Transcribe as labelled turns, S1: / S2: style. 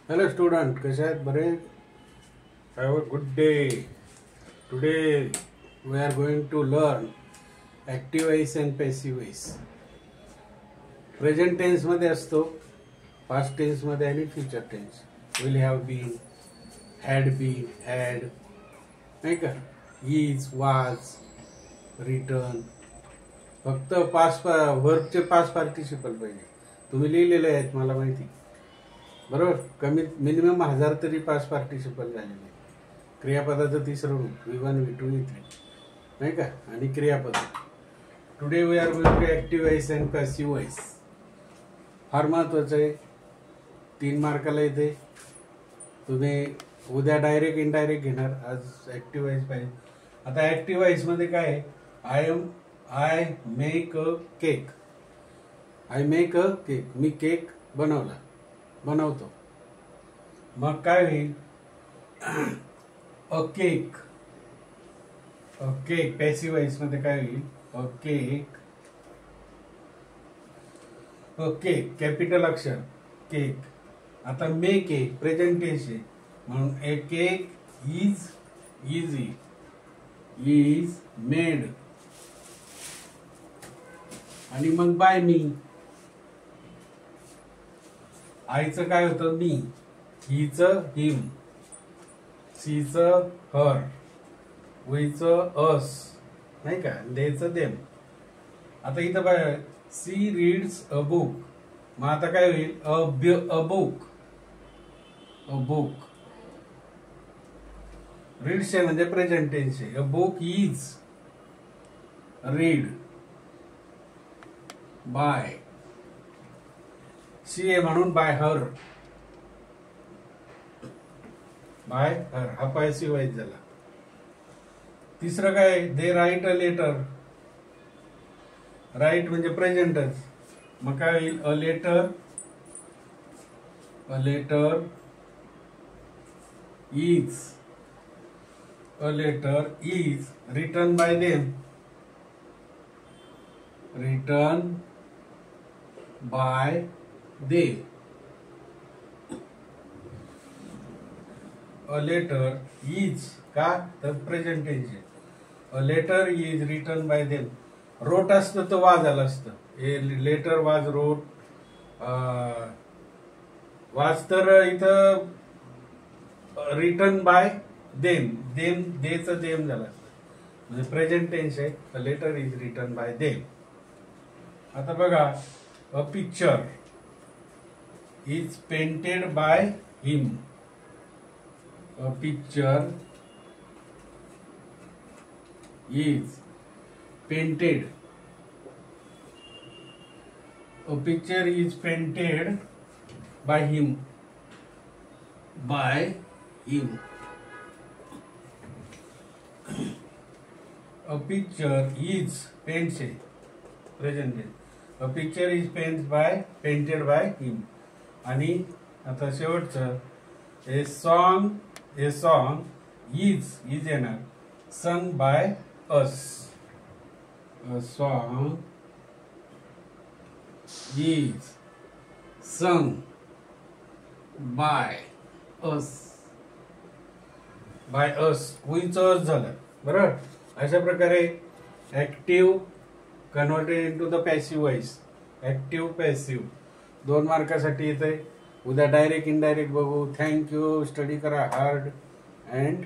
S1: Hello student, कसे आहेत बरे? Have a good day. Today we are going to learn active voice and passive voice. Present tense मध्ये असतो, past tense मध्ये आणि future tense. Will have been, had been, had, नाही का? is, was, written. फक्त पास्ट वर्बचे पास्ट पार्टिसिपल पाहिजे. तुम्ही लिहिलेले आहेत मला माहिती, बरोबर. कमीत मिनिमम 1000 तरी पास्ट पार्टिसिपल झालेले. क्रियापदाचं तिसरं रूप V1 V2 V3 नाही का, आणि क्रियापद. Today we are going to active voice and passive voice. फार महत्वाचं आहे, 3 मार्काला येते. तुम्ही उद्या डायरेक्ट इनडायरेक्ट घेणार, आज ऍक्टिव्ह वॉइस पाहिजे. आता ऍक्टिव्ह वॉइस मध्ये काय आहे? I make a cake. I make a cake, me cake बनवतो. मग काय होईल? अ केक. पॅसिव्ह वॉइस मध्ये काय होईल? अ केक कॅपिटल अक्षर केक. आता मेक ए प्रेझेंट टेन्स आहे म्हणून ए केक इज मेड. आणि मग बाय मी. आईचं काय होतं? मी. हिचं हिम. सीचं हर. वीचं अस, नाही का. देचं देम. आता इथं बघा, सी रीड्स अ बुक. मग आता काय होईल? A book. रीड्स आहे म्हणजे प्रेझेंट टेन्स आहे. A book is read by. सी आहे म्हणून बाय हर. हा पॅसिव्ह वॉइस झाला. तिसरं काय? They write a letter. Write म्हणजे प्रेझेंटच. मग काय होईल? A letter is written by them. A letter is का तर प्रेझेंट टेन्स आहे. A letter is written by them. Wrote असतं तर वाज आलं असतं. ए लेटर वाज रोट. वाज तर इथं रिटन बाय देम. देचं देम झालं असतं म्हणजे प्रेझेंट टेन्स आहे. A letter is written by them. आता बघा, a picture is painted by him. A picture is painted. A picture is painted by him. A picture is painted. Present tense. A picture is painted by him. आणि आता शेवटचं, A song is येणार sung by us. A song is sung by us. कुईचं us झालं, बरोबर. अशा प्रकारे active converted into the passive voice. Active passive 2 मार्कासाठी येत आहे. उद्या डायरेक्ट इनडायरेक्ट बघू. थँक्यू. स्टडी करा हार्ड अँड